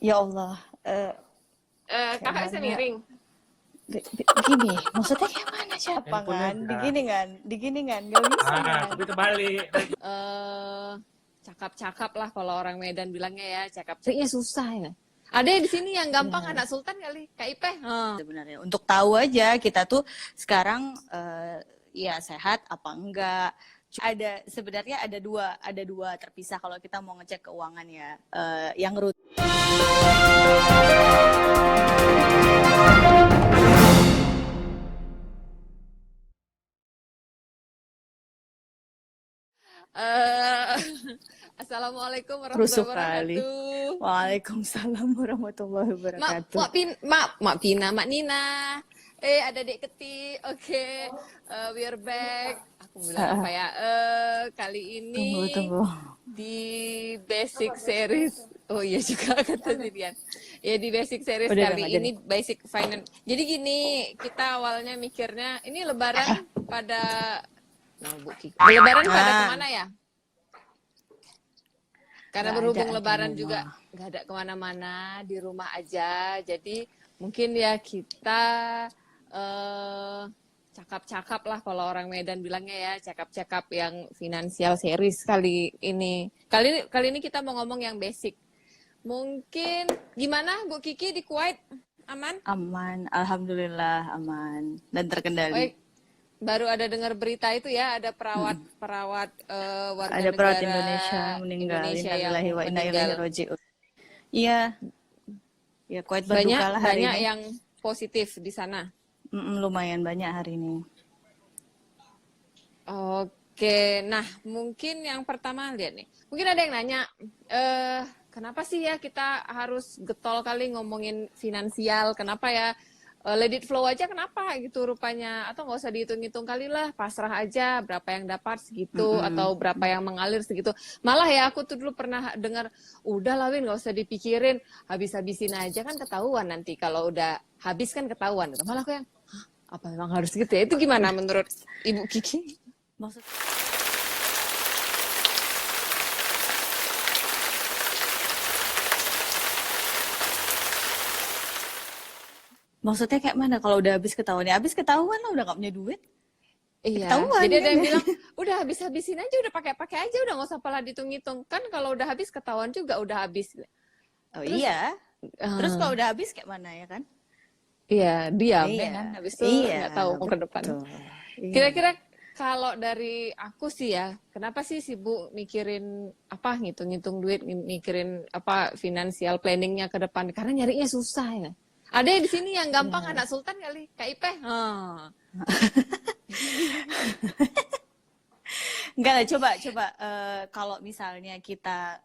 Ya Allah, kayak Kakak bisa mana? miring. Gini, maksudnya kayak mana siapa Handphonenya kan? Digini kan, nggak bisa kan? tapi terbalik. Eh, Cakap-cakap lah kalau orang Medan bilangnya ya, cakap. Kayaknya susah ya. Ada di sini yang gampang Ya, anak sultan kali, Kak Ipe. sebenarnya untuk tahu aja kita tuh sekarang ya sehat apa enggak. Ada sebenarnya ada dua terpisah kalau kita mau ngecek keuangan ya. Yang Eh, Assalamualaikum warahmatullahi rusuh kali. wabarakatuh. Waalaikumsalam warahmatullahi wabarakatuh. Mak Pina, Mak Nina. Ada Dek Keti. Oke, we are back. Aku bilang apa ya? Kali ini Tunggu. di basic series. Oh iya juga kata Dian. Ya di basic series Udah kali nggak ini basic finance. Jadi gini, kita awalnya mikirnya ini Lebaran pada Bu Kiki. Lebaran pada kemana ya? Karena Nggak berhubung ada Lebaran di juga rumah. nggak ada kemana-mana, di rumah aja. Jadi mungkin ya kita cakap-cakap lah kalau orang Medan bilangnya ya, cakap-cakap yang finansial series kali ini. Kali ini kita mau ngomong yang basic. Mungkin gimana Bu Kiki di Kuwait? Aman? Aman, alhamdulillah aman dan terkendali. Baru ada dengar berita itu ya, ada perawat warga Ada perawat negara Indonesia meninggal. Indonesia yang Innalillahi wa inna ilaihi meninggal. raji'un. Iya, ya Kuwait berduka lah hari Banyak ini. yang positif di sana. Lumayan banyak hari ini. Oke, nah mungkin yang pertama lihat nih, mungkin ada yang nanya, kenapa sih ya kita harus getol kali ngomongin finansial? Kenapa ya let it flow aja? Kenapa gitu rupanya? Atau nggak usah dihitung-hitung kali lah, pasrah aja berapa yang dapat segitu atau berapa yang mengalir segitu. Malah ya aku tuh dulu pernah dengar, udah lah Win nggak usah dipikirin, habis-habisin aja kan ketahuan nanti kalau udah habis kan ketahuan. Malah aku yang, "Hah, apa memang harus gitu ya?" Itu gimana menurut Ibu Kiki? Maksudnya kayak mana kalau udah habis ketahuan? Ya habis ketahuan lah udah nggak punya duit. Iya, Ketahuan jadi ada kan yang ya? bilang, udah habis-habisin aja, udah pakai-pakai aja, udah nggak usah pala dihitung-hitung. Kan kalau udah habis ketahuan juga udah habis. Oh Terus, iya. Terus eh, kalau udah habis kayak mana ya kan? iya diam ya Iya, kan, habis itu iya, nggak tahu mau ke depan. betul. Iya. Kira-kira kalau dari aku sih ya, kenapa sih sibuk mikirin apa ngitung-ngitung duit, mikirin apa financial planningnya ke depan? Karena nyarinya susah ya. Ada yang di sini yang gampang Iya. anak sultan kali, Kak Ipe. Enggak lah, coba kalau misalnya kita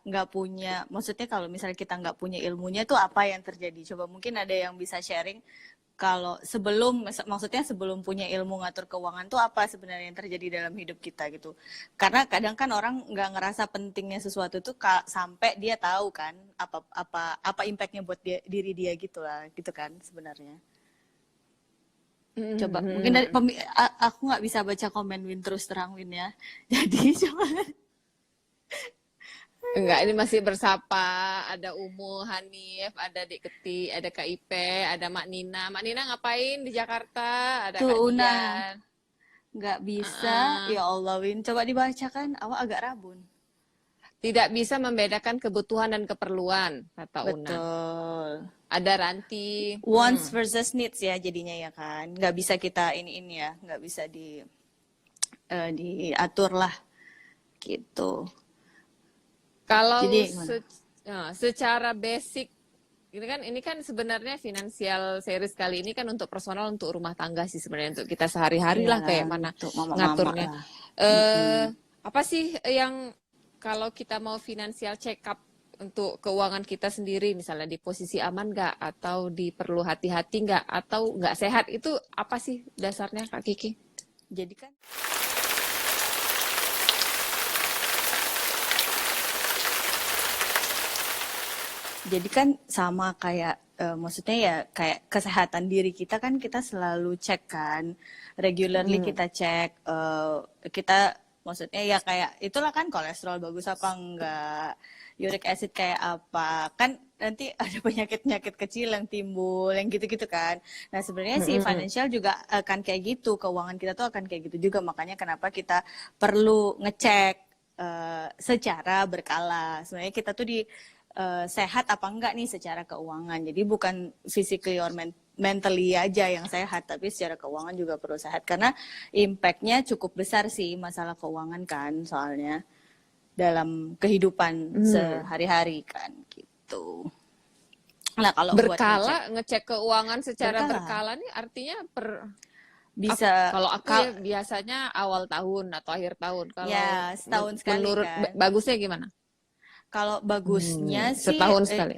nggak punya, maksudnya kalau misalnya kita nggak punya ilmunya tuh apa yang terjadi? Coba mungkin ada yang bisa sharing kalau maksudnya sebelum punya ilmu ngatur keuangan tuh apa sebenarnya yang terjadi dalam hidup kita gitu. Karena kadang kan orang nggak ngerasa pentingnya sesuatu tuh sampai dia tahu kan apa impactnya buat diri dia gitu lah, gitu kan sebenarnya. Coba mungkin aku nggak bisa baca komen Win terus terang Win ya. Jadi coba Enggak, ini masih bersapa. Ada Umu, Hanif, ada Dek Keti, ada Kak Ipe, ada Mak Nina. Mak Nina ngapain di Jakarta? Ada Kak tuh Una Dian. nggak bisa. Ya Allah Win, coba dibacakan. Awak agak rabun. Tidak bisa membedakan kebutuhan dan keperluan, kata Una. Betul. Ada Ranti. Wants versus needs ya jadinya ya kan. Nggak bisa kita ini ya, nggak bisa diatur lah gitu. Kalau Jadi secara basic, ini kan sebenarnya financial series kali ini kan untuk personal, untuk rumah tangga sih sebenarnya, untuk kita sehari-hari lah kayak mana untuk mama-mama ngaturnya. lah. Apa sih yang kalau kita mau financial check up untuk keuangan kita sendiri, misalnya di posisi aman nggak, atau di perlu hati-hati nggak, atau nggak sehat, itu apa sih dasarnya Kak Kiki? Jadi kan sama kayak maksudnya ya kayak kesehatan diri kita kan kita selalu cek kan, regularly kita cek, kita maksudnya ya kayak itulah kan kolesterol bagus apa enggak, uric acid kayak apa. Kan nanti ada penyakit-penyakit kecil yang timbul, yang gitu-gitu kan. Nah, sebenarnya si Mm-mm. financial juga akan kayak gitu, keuangan kita tuh akan kayak gitu juga. Makanya kenapa kita perlu ngecek secara berkala. Sebenarnya kita tuh sehat apa enggak nih secara keuangan. Jadi bukan physically or mentally aja yang sehat, tapi secara keuangan juga perlu sehat. Karena impact-nya cukup besar sih masalah keuangan kan, soalnya dalam kehidupan Hmm. sehari-hari kan gitu. Nah, kalau buat ngecek Berkala, ngecek keuangan secara berkala berkala nih artinya bisa kalau aku kal ya biasanya awal tahun atau akhir tahun. Kalau ya setahun sekali menurut kan. bagusnya gimana? Kalau bagusnya sih Setahun sekali.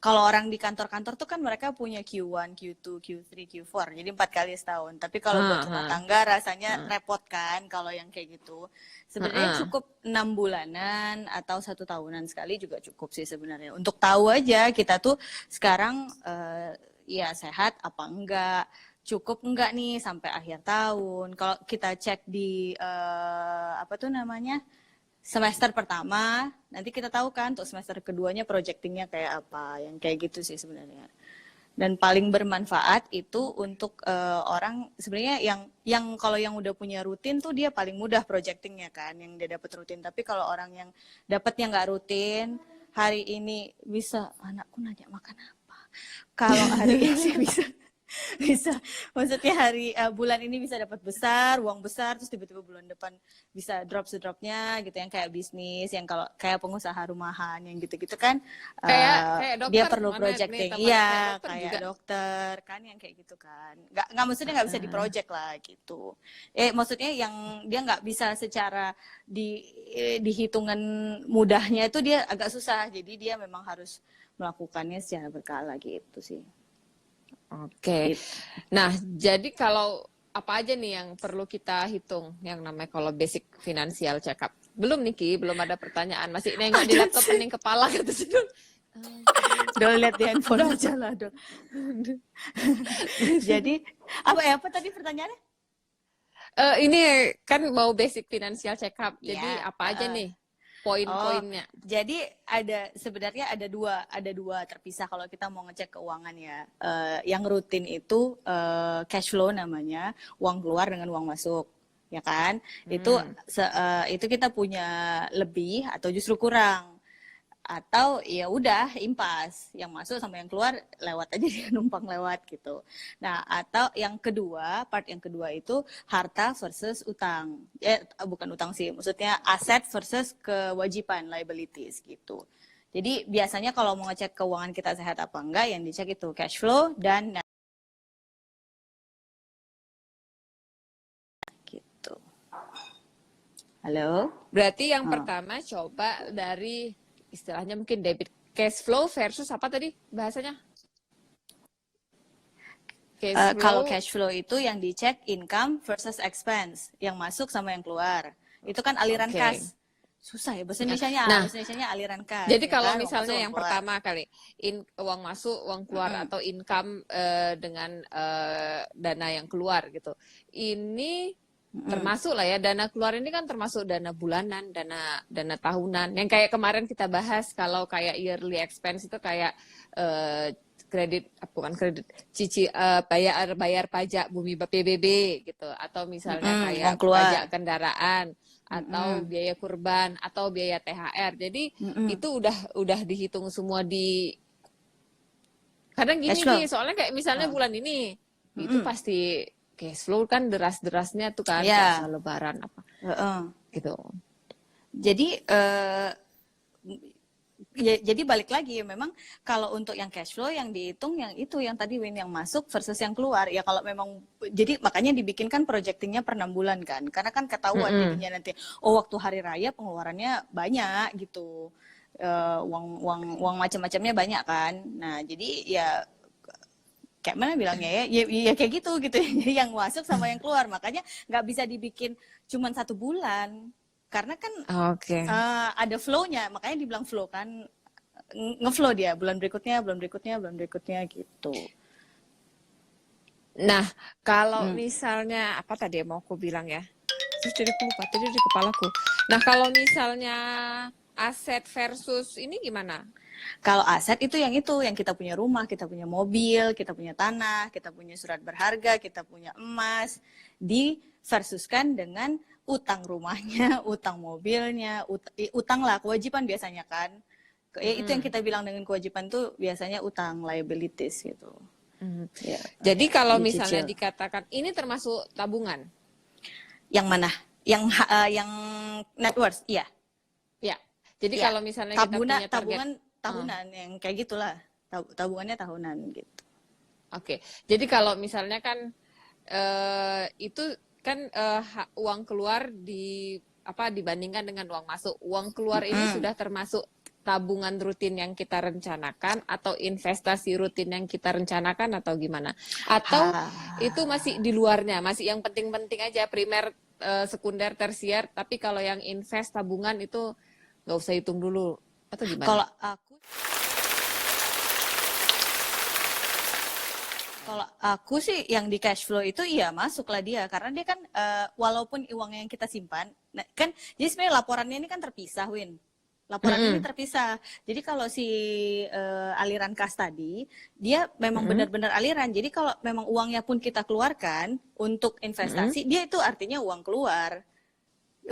kalau orang di kantor-kantor tuh kan mereka punya Q1, Q2, Q3, Q4. Jadi 4 kali setahun. Tapi kalau buat Ah, rumah ah, tangga rasanya ah, repot kan kalau yang kayak gitu. ah, Sebenarnya ah. cukup 6 bulanan atau 1 tahunan sekali juga cukup sih sebenarnya. Untuk tahu aja kita tuh sekarang ya sehat apa enggak. Cukup enggak nih sampai akhir tahun. Kalau kita cek di apa tuh namanya? Semester pertama, nanti kita tahu kan untuk semester keduanya projectingnya kayak apa, yang kayak gitu sih sebenarnya. Dan paling bermanfaat itu untuk orang sebenarnya yang kalau yang udah punya rutin tuh dia paling mudah projectingnya kan, yang dia dapat rutin. Tapi kalau orang yang dapatnya nggak rutin, hari ini bisa anakku nanya makan apa. Kalau hari ini bisa bisa maksudnya bulan ini bisa dapat besar uang besar terus tiba-tiba bulan depan bisa drop sedropnya gitu yang kayak bisnis yang kalau kayak pengusaha rumahan yang gitu-gitu kan Kayak dia dokter perlu mana nih projecting temannya kayak iya dokter juga. kayak dokter kan yang kayak gitu kan nggak maksudnya nggak bisa Ah, diproject lah gitu maksudnya yang dia nggak bisa secara di hitungan mudahnya itu dia agak susah jadi dia memang harus melakukannya secara berkala gitu sih. Oke. Nah, jadi kalau apa aja nih yang perlu kita hitung yang namanya kalau basic financial check up? Belum nih Ki, belum ada pertanyaan. Masih nengok di Ada laptop sih. pening kepala gitu sih. Udah lihat di handphone Udah. aja lah dong. Jadi apa tadi pertanyaannya? Ini kan mau basic financial check up. Jadi Ya. apa aja nih Oh, poin-poinnya? jadi sebenarnya ada dua terpisah kalau kita mau ngecek keuangan ya. Yang rutin itu cash flow namanya, uang keluar dengan uang masuk, ya kan? Hmm. Itu kita punya lebih atau justru kurang. Atau ya udah impas yang masuk sama yang keluar lewat aja dia numpang lewat gitu. Nah, atau part yang kedua itu harta versus utang. Bukan utang sih, maksudnya aset versus kewajiban liabilities gitu. Jadi biasanya kalau mau ngecek keuangan kita sehat apa enggak yang dicek itu cash flow dan net gitu. Halo? Berarti yang Oh. pertama coba dari istilahnya mungkin debit cash flow versus apa tadi bahasanya? Cash Kalau flow. cash flow itu yang dicek income versus expense, yang masuk sama yang keluar. Itu kan aliran Oke. kas. Susah ya bahasa Ya. Indonesianya, Nah, bahasa Indonesianya aliran kas, jadi ya kalau kan? Uang masuk, misalnya uang yang keluar. pertama kali, uang masuk, uang keluar, Mm-mm. atau income dengan dana yang keluar gitu. Ini Mm-mm. termasuk lah ya, dana keluar ini kan termasuk dana bulanan, dana tahunan. Yang kayak kemarin kita bahas, kalau kayak yearly expense itu kayak bukan kredit, bayar pajak bumi PBB gitu, atau misalnya Mm-mm. Uang kayak keluar. pajak kendaraan, atau Mm-mm. biaya kurban, atau biaya THR. Jadi Mm-mm. itu udah dihitung semua di kadang gini Cash Ki, flow. soalnya kayak misalnya Oh. bulan ini itu Mm-mm. pasti cash flow kan deras-derasnya tuh kan puasa Ya. lebaran apa Heeh. gitu. Jadi jadi balik lagi memang kalau untuk yang cash flow yang dihitung yang itu yang tadi Win yang masuk versus yang keluar ya kalau memang jadi makanya dibikinkan projectingnya per 6 bulan kan karena kan ketahuan Mm-mm. jadinya nanti waktu hari raya pengeluarannya banyak gitu. Uang uang uang macam-macamnya banyak kan nah jadi ya kayak mana bilangnya ya kayak gitu yang masuk sama yang keluar makanya nggak bisa dibikin cuman 1 bulan karena kan Oke. ada flow-nya, makanya dibilang flow kan ngeflow dia bulan berikutnya, bulan berikutnya, bulan berikutnya gitu. Nah, kalau Hmm. misalnya apa tadi yang mau aku bilang ya? Terus jadi aku lupa tadi di kepalaku. Nah, kalau misalnya aset versus ini gimana? Kalau aset itu yang kita punya rumah, kita punya mobil, kita punya tanah, kita punya surat berharga, kita punya emas, di versuskan dengan utang rumahnya, utang mobilnya, utang lah, kewajiban biasanya kan. Ya, itu yang kita bilang dengan kewajiban tuh biasanya utang, liabilities gitu. Ya, Jadi ya, kalau misalnya dicicil. dikatakan ini termasuk tabungan, Yang mana? Yang net worth, iya. ya. Jadi Iya, kalau misalnya kita punya target, tahunan yang kayak gitulah. Tabungannya tahunan gitu. oke. Jadi kalau misalnya kan itu kan uang keluar dibandingkan dengan uang masuk. Uang keluar ini sudah termasuk tabungan rutin yang kita rencanakan atau investasi rutin yang kita rencanakan atau gimana? Atau itu masih di luarnya, masih yang penting-penting aja, primer, sekunder, tersier, tapi kalau yang invest tabungan itu nggak usah hitung dulu atau gimana? Kalau aku sih yang di cash flow itu iya masuklah dia, karena dia kan walaupun uangnya yang kita simpan, kan jadi sebenarnya laporannya ini kan terpisah, Win. Laporan ini terpisah. Jadi kalau si aliran kas tadi, dia memang benar-benar aliran. Jadi kalau memang uangnya pun kita keluarkan untuk investasi, dia itu artinya uang keluar.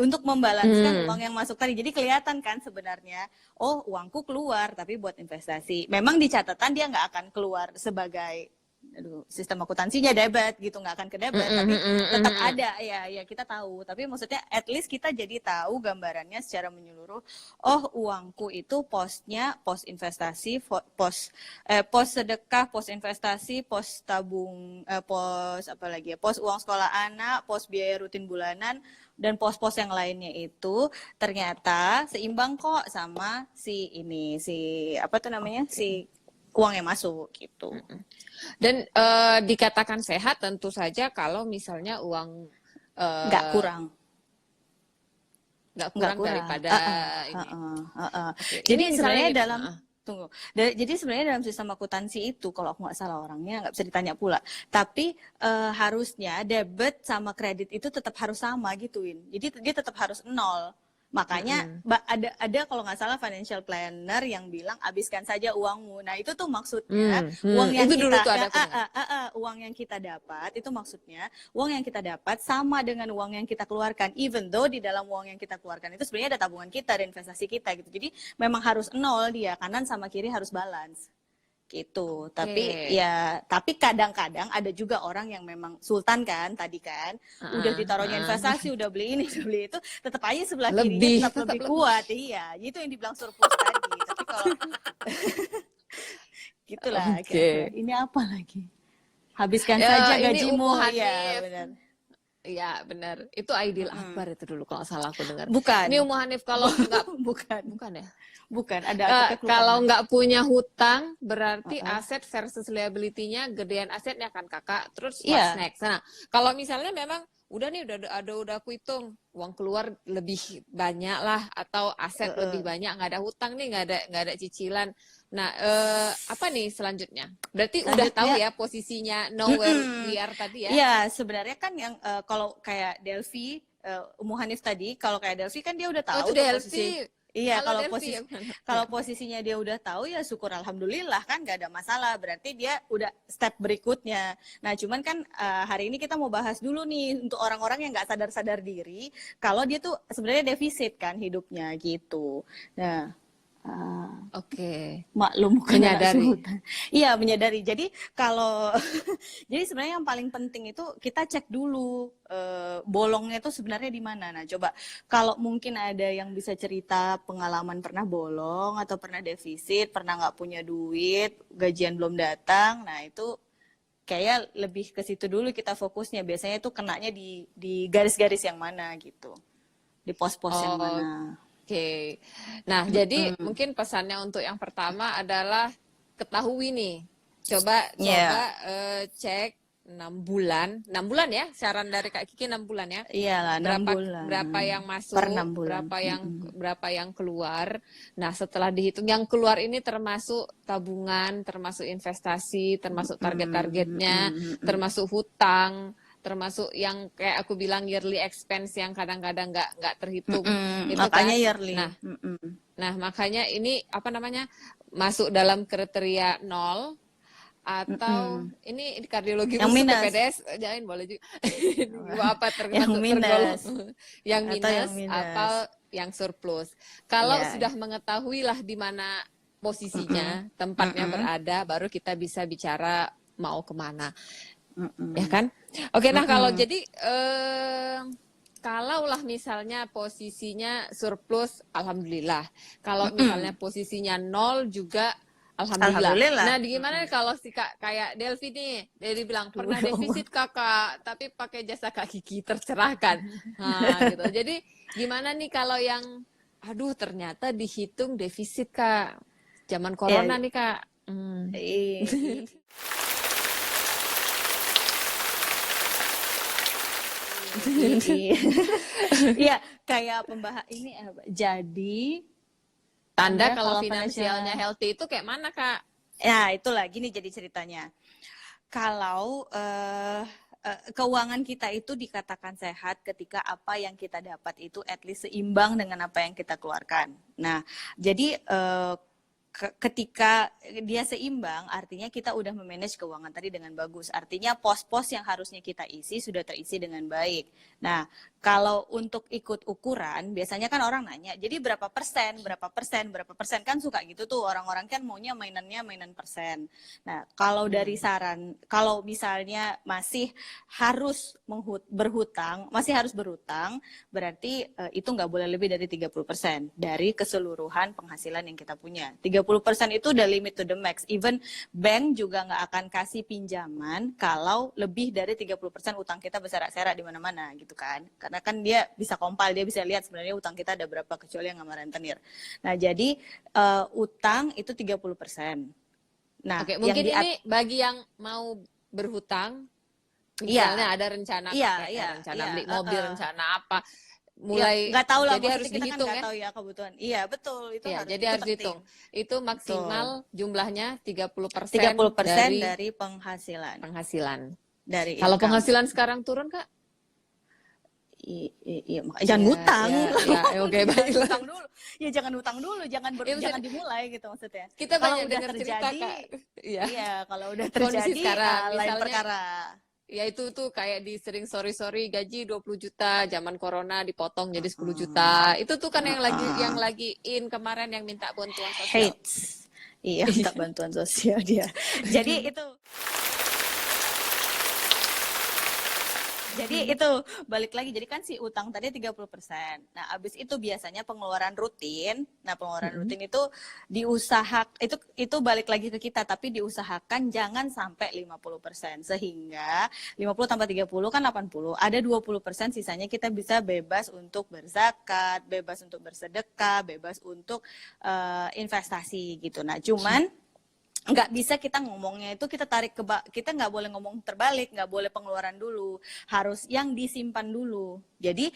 Untuk membalanskan uang yang masuk tadi. Jadi kelihatan kan sebenarnya, oh uangku keluar tapi buat investasi. Memang di catatan dia nggak akan keluar sebagai sistem akuntansinya debit gitu, nggak akan ke debit, tapi tetap ada ya kita tahu. Tapi maksudnya at least kita jadi tahu gambarannya secara menyeluruh. Oh uangku itu posnya pos investasi, pos sedekah, pos investasi, pos tabung, pos apa lagi ya, pos uang sekolah anak, pos biaya rutin bulanan, dan pos-pos yang lainnya itu ternyata seimbang kok sama si apa tuh namanya, si uang yang masuk gitu. Dan dikatakan sehat tentu saja kalau misalnya uang nggak kurang daripada ini. Okay. Jadi sebenarnya jadi sebenarnya dalam sistem akuntansi itu, kalau aku nggak salah orangnya nggak bisa ditanya pula, tapi harusnya debit sama kredit itu tetap harus sama gituin. Jadi dia tetap harus nol. Makanya ada kalau nggak salah financial planner yang bilang habiskan saja uangmu. Nah itu tuh maksudnya uang yang itu kita uang yang kita dapat itu maksudnya uang yang kita dapat sama dengan uang yang kita keluarkan. Even though di dalam uang yang kita keluarkan itu sebenarnya ada tabungan kita, ada investasi kita gitu. Jadi memang harus nol dia, kanan sama kiri harus balance. Gitu. Tapi kadang-kadang ada juga orang yang memang sultan kan tadi kan, udah ditaruhnya investasi, udah beli ini, udah beli itu, tetap aja sebelah kirinya tetap lebih kuat. Iya, itu yang dibilang surplus tadi. Tapi kalau gitulah kira-kira. Ini apa lagi? Habiskan saja gajimu. Iya, benar. Iya benar. Itu Aidil Akbar itu dulu kalau salah aku dengar. Bukan. Ini Ummu Hanif kalau nggak bukan ya. Bukan, ada kalau nggak punya hutang berarti aset versus liability-nya, gedean asetnya kan kakak, terus what's next. Nah, kalau misalnya memang udah aku hitung uang keluar lebih banyak lah atau aset lebih banyak, nggak ada hutang nih, nggak ada cicilan. Nah, apa nih selanjutnya? Berarti udah tahu ya posisinya nowhere we are tadi ya? Iya, sebenarnya kan yang kalau kayak Delphi, Ummu Hanif tadi, kalau kayak Delphi kan dia udah tahu posisi. Iya, kalau posisinya dia udah tahu ya syukur alhamdulillah kan, nggak ada masalah, berarti dia udah step berikutnya. Nah cuman kan hari ini kita mau bahas dulu nih untuk orang-orang yang nggak sadar diri kalau dia tuh sebenarnya defisit kan hidupnya gitu. Nah maklum menyadari. Iya menyadari. Jadi kalau jadi sebenarnya yang paling penting itu kita cek dulu bolongnya itu sebenarnya di mana. Nah coba kalau mungkin ada yang bisa cerita pengalaman pernah bolong atau pernah defisit, pernah nggak punya duit, gajian belum datang. Nah itu kayak lebih ke situ dulu kita fokusnya. Biasanya itu kenanya di garis-garis yang mana gitu, di pos-pos yang mana. Oke. Nah, jadi mungkin pesannya untuk yang pertama adalah ketahui nih. Coba cek 6 bulan. 6 bulan ya? Saran dari Kak Kiki 6 bulan ya? Iyalah, 6 bulan. Berapa yang masuk, berapa yang keluar. Nah, setelah dihitung yang keluar ini termasuk tabungan, termasuk investasi, termasuk target-targetnya, termasuk hutang. termasuk yang kayak aku bilang yearly expense yang kadang-kadang nggak terhitung itu Makanya kan. yearly. Nah, makanya ini apa namanya masuk dalam kriteria nol atau ini kardiologi Yang khusus minus. PPDS jangan boleh juga apa Yang termasuk tergolong minus. yang Atau yang minus minus. atau yang surplus. Kalau Iya. sudah mengetahui lah di mana posisinya, tempatnya berada, baru kita bisa bicara mau kemana, ya kan? Oke, nah kalau jadi kalaulah misalnya posisinya surplus, alhamdulillah. Kalau misalnya posisinya nol juga, alhamdulillah. Alhamdulillah. Nah, gimana kalau si kak kayak Delvi nih, Delvi bilang pernah defisit kakak, tapi pakai jasa Kak Kiki tercerahkan. Nah, gitu. Jadi gimana nih kalau yang, aduh ternyata dihitung defisit Kak, zaman corona nih Kak. Iya, kayak pembahas ini jadi tanda kalau finansialnya healthy itu kayak mana Kak? Ya, itulah gini jadi ceritanya. Kalau keuangan kita itu dikatakan sehat ketika apa yang kita dapat itu at least seimbang dengan apa yang kita keluarkan. Nah, jadi ketika dia seimbang, artinya kita udah memanage keuangan tadi dengan bagus. Artinya pos-pos yang harusnya kita isi sudah terisi dengan baik. Nah, kalau untuk ikut ukuran, biasanya kan orang nanya, jadi berapa persen, berapa persen, berapa persen, kan suka gitu tuh, orang-orang kan maunya mainannya mainan persen. Nah, kalau dari saran, kalau misalnya masih harus berhutang, masih harus berhutang, berarti itu nggak boleh lebih dari 30% dari keseluruhan penghasilan yang kita punya. 30% itu udah limit to the max. Even bank juga nggak akan kasih pinjaman kalau lebih dari 30% utang kita berserak-serak di mana-mana gitu kan. Karena kan dia bisa kompal, dia bisa lihat sebenarnya utang kita ada berapa kecuali yang nggak rentenir. Nah, jadi utang itu 30%. Nah, oke, mungkin ini bagi yang mau berhutang, misalnya ada rencana rencana beli mobil, rencana apa, mulai nggak tahu lah, jadi harus kita dihitung kan ya. Tahu ya kebutuhan. Iya, betul, itu ya, harus, jadi itu harus dihitung. Itu maksimal jumlahnya 30% dari penghasilan. Dari kalau penghasilan sekarang turun Kak? Iya, jangan ngutang. Oke, baiklah. Utang dulu. Ya jangan utang dulu, jangan dimulai gitu maksudnya. Kita kalau banyak udah dengar terjadi, cerita Kak. Iya, kalau udah kondisi terjadi sekarang, lain misalnya, perkara. Ya itu tuh kayak di sering sorry gaji 20 juta, zaman corona dipotong jadi 10 juta. Itu tuh kan yang lagi in kemarin yang minta bantuan sosial. Iya, minta bantuan sosial dia. Jadi itu balik lagi, jadi kan si utang tadi 30%. Nah, abis itu biasanya pengeluaran rutin. Nah, pengeluaran rutin itu itu balik lagi ke kita, tapi diusahakan jangan sampai 50%. Sehingga 50 tambah 30 kan 80. Ada 20% sisanya kita bisa bebas untuk berzakat, bebas untuk bersedekah, bebas untuk investasi gitu. Nah, cuman nggak bisa kita ngomongnya itu kita tarik kita nggak boleh ngomong terbalik, nggak boleh pengeluaran dulu, harus yang disimpan dulu. Jadi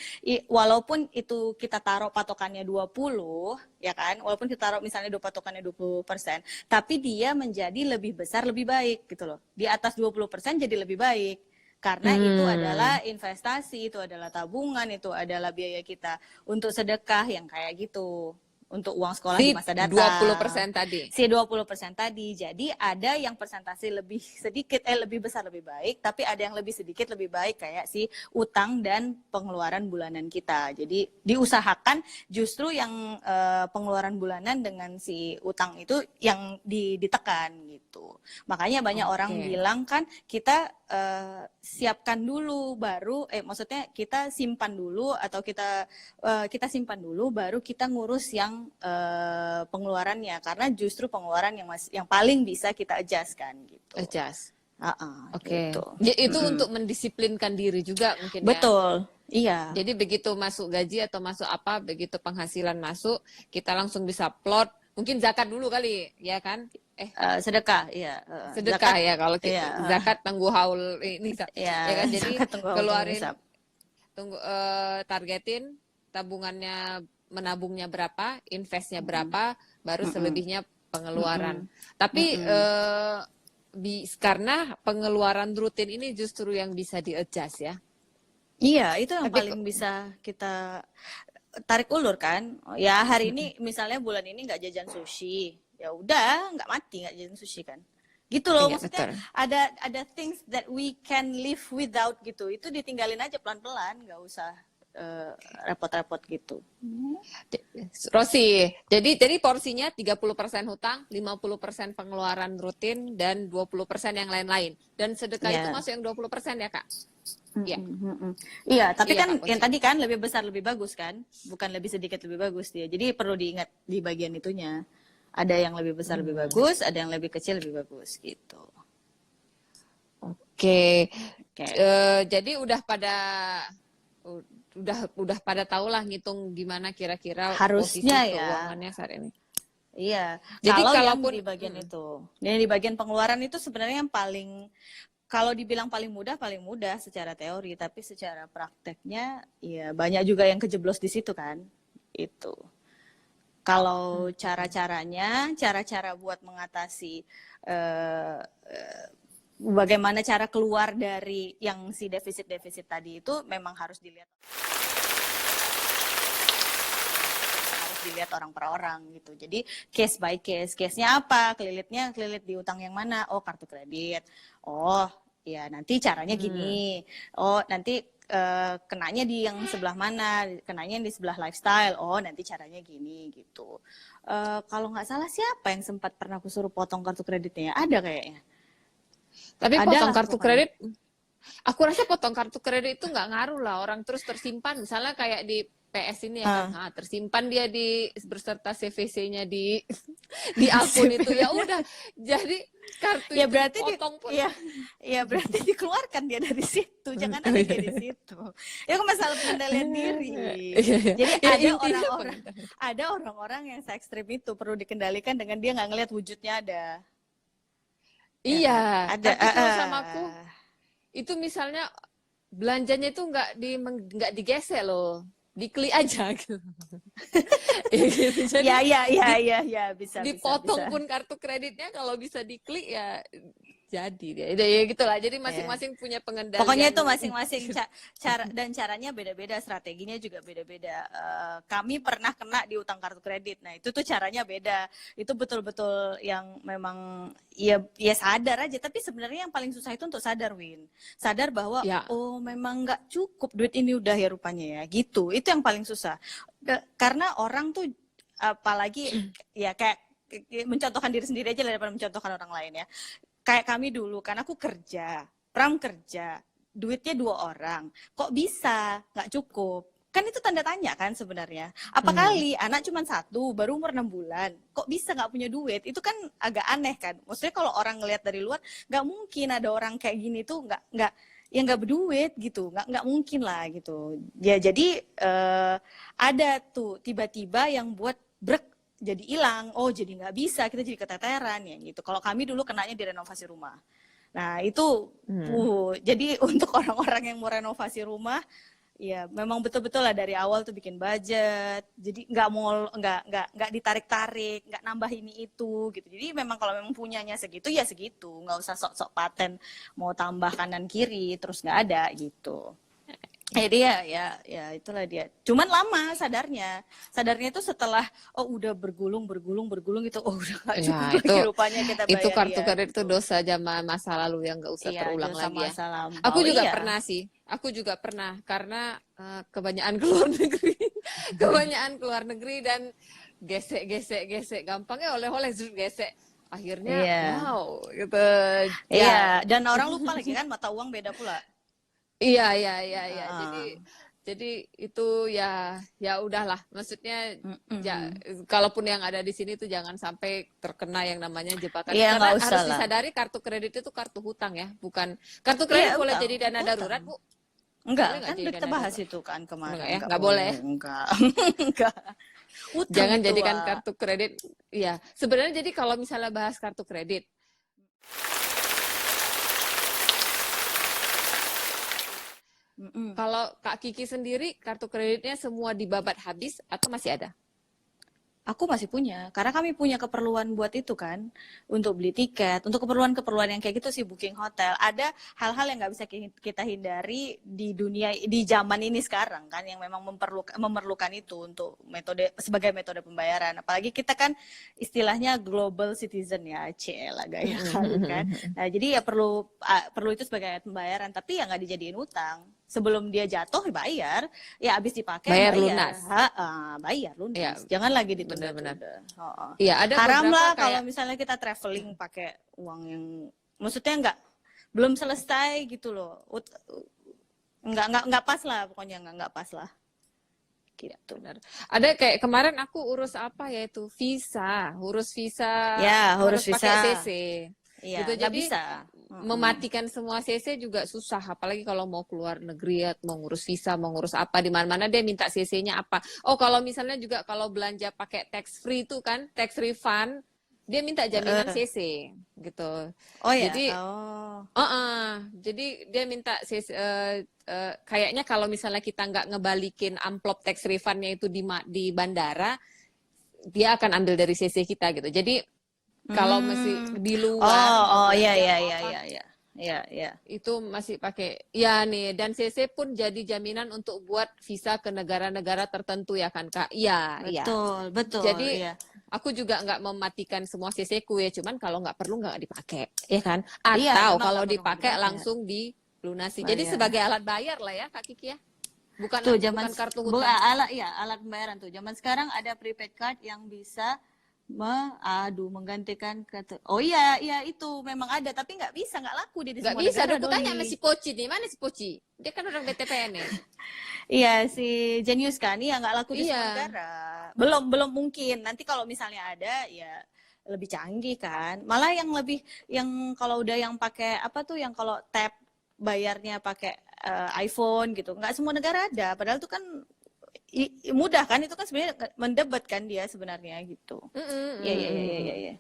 walaupun itu kita taruh patokannya 20, ya kan, walaupun kita taruh misalnya patokannya 20%, tapi dia menjadi lebih besar lebih baik gitu loh, di atas 20% jadi lebih baik. Karena itu adalah investasi, itu adalah tabungan, itu adalah biaya kita untuk sedekah yang kayak gitu, untuk uang sekolah di masa datang. 20% tadi. Si 20% tadi. Jadi ada yang persentase lebih sedikit, lebih besar lebih baik, tapi ada yang lebih sedikit lebih baik kayak si utang dan pengeluaran bulanan kita. Jadi diusahakan justru yang pengeluaran bulanan dengan si utang itu yang ditekan gitu. Makanya banyak orang bilang kan kita siapkan dulu baru maksudnya kita simpan dulu atau kita simpan dulu baru kita ngurus yang pengeluarannya, karena justru pengeluaran yang paling bisa kita adjust kan gitu. Oke. Gitu. Itu untuk mendisiplinkan diri juga mungkin ya. Betul. Iya. Jadi begitu masuk gaji atau masuk apa, begitu penghasilan masuk, kita langsung bisa plot. Mungkin zakat dulu kali, ya kan? Sedekah, iya. Sedekah zakat, ya kalau kita zakat tunggu haul ini, ya kan? Jadi keluarin, targetin tabungannya, menabungnya berapa, investnya berapa, baru selebihnya pengeluaran. Tapi karena pengeluaran rutin ini justru yang bisa di-adjust ya. Iya, itu yang Tapi paling bisa kita tarik ulur kan. Ya hari ini misalnya bulan ini nggak jajan sushi, ya udah nggak mati nggak jajan sushi kan. Gitu loh iya maksudnya betul. ada things that we can live without gitu. Itu ditinggalin aja pelan-pelan, nggak usah eh, repot-repot gitu. Rosi, jadi porsinya 30% hutang, 50% pengeluaran rutin, dan 20% yang lain-lain. Dan sedekah itu Ya. masuk yang 20% ya, Kak? Iya. Iya, tapi Iya, kan Kak, yang kuncinya. tadi kan lebih besar lebih bagus kan, bukan lebih sedikit lebih bagus dia. Jadi perlu diingat di bagian itunya. Ada yang lebih besar lebih Hmm. bagus, ada yang lebih kecil lebih bagus gitu. Oke. Oke. Jadi udah pada tahu lah ngitung gimana kira-kira Harusnya posisi ya. keuangannya saat ini. Iya, Jadi kalau yang kalaupun di bagian itu, yang di bagian pengeluaran itu sebenarnya yang paling, kalau dibilang paling mudah secara teori, tapi secara prakteknya, ya banyak juga yang kejeblos di situ kan, itu. Kalau cara-cara buat mengatasi, eh, bagaimana cara keluar dari yang si defisit-defisit tadi itu memang harus dilihat orang per orang gitu. Jadi case by case. Case-nya apa? Kelilit di utang yang mana? Oh, kartu kredit. Oh, ya nanti caranya gini. Oh, nanti kenanya di yang sebelah mana? Kenanya di sebelah lifestyle. Oh, nanti caranya gini gitu. Kalau nggak salah siapa yang sempat pernah aku suruh potong kartu kreditnya? Ada kayaknya. tapi Ada potong lah kartu pokoknya. kredit, aku rasa potong kartu kredit itu nggak ngaruh lah, orang terus tersimpan. Misalnya kayak di PS ini ya kan, Ah, tersimpan dia di berserta CVC-nya di di akun itu, ya udah. Jadi kartu ya itu berarti dipotong pun. ya berarti dikeluarkan dia dari situ, jangan ada dia di situ. Ya kan masalah pengendalian diri. Jadi Ya ada intinya orang-orang yang se ekstrim itu perlu dikendalikan dengan dia nggak ngelihat wujudnya ada, ya iya, kan? Ada. tapi kalau sama aku itu misalnya belanjanya itu nggak digesek loh, diklik aja gitu. Ya gitu. Jadi Ya, dipotong bisa. pun kartu kreditnya, kalau bisa diklik ya jadi dia. Ya gitulah. Jadi Ya. masing-masing punya Pokoknya pengendalian. itu masing-masing cara dan caranya beda-beda, strateginya juga beda-beda. Kami pernah kena di utang kartu kredit. Nah, itu tuh caranya beda. Itu betul-betul yang memang ya sadar aja, tapi sebenarnya yang paling susah itu untuk sadar, Win. Sadar bahwa Ya, oh memang nggak cukup duit ini udah ya rupanya ya. Gitu. Itu yang paling susah. Karena orang tuh apalagi ya kayak mencontohkan diri sendiri aja daripada mencontohkan orang lain ya. Kayak kami dulu kan aku kerja, Pram kerja, duitnya 2 orang, kok bisa nggak cukup? Kan itu tanda tanya kan sebenarnya. Apa kali anak cuma 1, baru umur 6 bulan, kok bisa nggak punya duit? Itu kan agak aneh kan. Maksudnya kalau orang ngelihat dari luar, nggak mungkin ada orang kayak gini tuh nggak ya nggak berduit gitu, nggak mungkin lah gitu. Ya jadi ada tuh tiba-tiba yang buat brek jadi hilang, oh jadi nggak bisa, kita jadi keteteran ya gitu. Kalau kami dulu kenanya di renovasi rumah. Nah, itu jadi untuk orang-orang yang mau renovasi rumah, ya memang betul-betul lah dari awal tuh bikin budget. Jadi nggak ditarik-tarik, nggak nambah ini itu gitu. Jadi memang kalau memang punyanya segitu ya segitu, nggak usah sok-sok paten mau tambah kanan kiri terus nggak ada gitu. Jadi ya itulah dia. Cuman lama sadarnya itu setelah udah bergulung gitu, udah nggak ya cukup itu lagi rupanya kita itu bayar kartu dia kredit itu gitu. dosa zaman masa lalu yang nggak usah Iya, terulang dosa lagi ya. masa Aku lampau. juga Iya. pernah sih. Aku juga pernah karena kebanyakan keluar negeri, kebanyakan keluar negeri dan gesek gampangnya oleh-oleh gesek. Akhirnya Iya. wow gitu. Ya, Iya, dan orang lupa lagi kan mata uang beda pula. iya. Uh, Jadi itu ya udahlah. Maksudnya ya mm-mm. kalaupun yang ada di sini tuh jangan sampai terkena yang namanya jebakan. Iya, Karena nggak usah harus lah. disadari kartu kredit itu kartu hutang ya, bukan kartu Iya, kredit boleh utang. jadi dana darurat, Utang. Bu. Enggak, Boleh nggak kan jadi udah kita dana bahas darurat? itu kan Enggak kemarin. ya, Enggak nggak boleh. boleh, enggak. Enggak. Utang Jangan itu, jadikan Wak. kartu kredit. Ya, sebenarnya jadi kalau misalnya bahas kartu kredit, Mm-mm. kalau Kak Kiki sendiri kartu kreditnya semua dibabat habis atau masih ada? Aku masih punya, karena kami punya keperluan buat itu kan, untuk beli tiket, untuk keperluan-keperluan yang kayak gitu sih, booking hotel. Ada hal-hal yang nggak bisa kita hindari di dunia, di zaman ini sekarang kan, yang memang memerlukan itu untuk sebagai metode pembayaran. Apalagi kita kan istilahnya global citizen ya, lah gaya kali kan. Nah, jadi ya perlu itu sebagai pembayaran, tapi ya nggak dijadiin utang. Sebelum dia jatuh bayar, ya habis dipakai Bayar bayar, lunas. bayar Ya, lunas, jangan lagi benar-benar. ditunda-tunda. Iya, ada Haram beberapa lah kalau kayak misalnya kita traveling pakai uang yang maksudnya belum selesai gitu loh. Nggak pas lah, pokoknya nggak pas lah gitu. benar. Ada kayak kemarin aku urus apa ya itu urus visa Ya, harus harus pakai bisa. CC. Iya, Gitu. nggak Jadi bisa. mematikan semua CC juga susah, apalagi kalau mau keluar negeri, mau ngurus visa, mau ngurus apa di mana-mana dia minta CC-nya apa. Oh, kalau misalnya juga kalau belanja pakai tax free itu kan, tax refund, dia minta jaminan CC gitu. Oh ya, Jadi jadi dia minta kayaknya kalau misalnya kita nggak ngebalikin amplop tax refundnya itu di bandara, dia akan ambil dari CC kita gitu. Jadi kalau masih di luar mau iya belanja iya mau iya apa, iya iya. Iya, iya. itu masih pakai ya nih, dan CC pun jadi jaminan untuk buat visa ke negara-negara tertentu ya kan Kak? Iya, iya. Betul, betul, Jadi iya. aku juga nggak mematikan semua CC ku ya, cuman kalau nggak perlu nggak dipakai, ya kan? Iya, Atau memang kalau nggak perlu dipakai dipakai. langsung dilunasi. Jadi Bayar. sebagai alat bayar lah ya Kak Kiki ya, Tuh bukan kartu hutang. alat pembayaran tuh. Zaman sekarang ada prepaid card yang bisa menggantikan kartu. Oh iya, iya itu memang ada, tapi nggak laku di Nggak semua bisa, negara, aku tanya sama Doli. si Poci nih, mana si Poci? Dia kan orang BTPN ya. Iya, si Genius kan, iya nggak laku di semua Iya. negara. Belum mungkin. Nanti kalau misalnya ada, ya lebih canggih kan. Malah yang kalau udah yang pakai apa tuh, yang kalau tap bayarnya pakai iPhone gitu, nggak semua negara ada. Padahal itu kan mudah kan, itu kan sebenarnya mendebat kan dia sebenarnya gitu. Iya, iya, iya, iya, iya.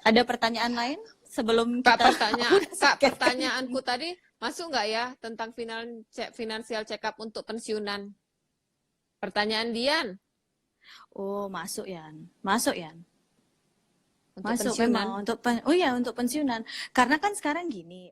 Ada pertanyaan lain sebelum Kak, kita pertanyaanku tadi masuk nggak ya tentang financial check up untuk pensiunan? Pertanyaan Dian. Oh, masuk Yan. Masuk Yan. Untuk Masuk pensiunan. memang untuk untuk pensiunan. Karena kan sekarang gini,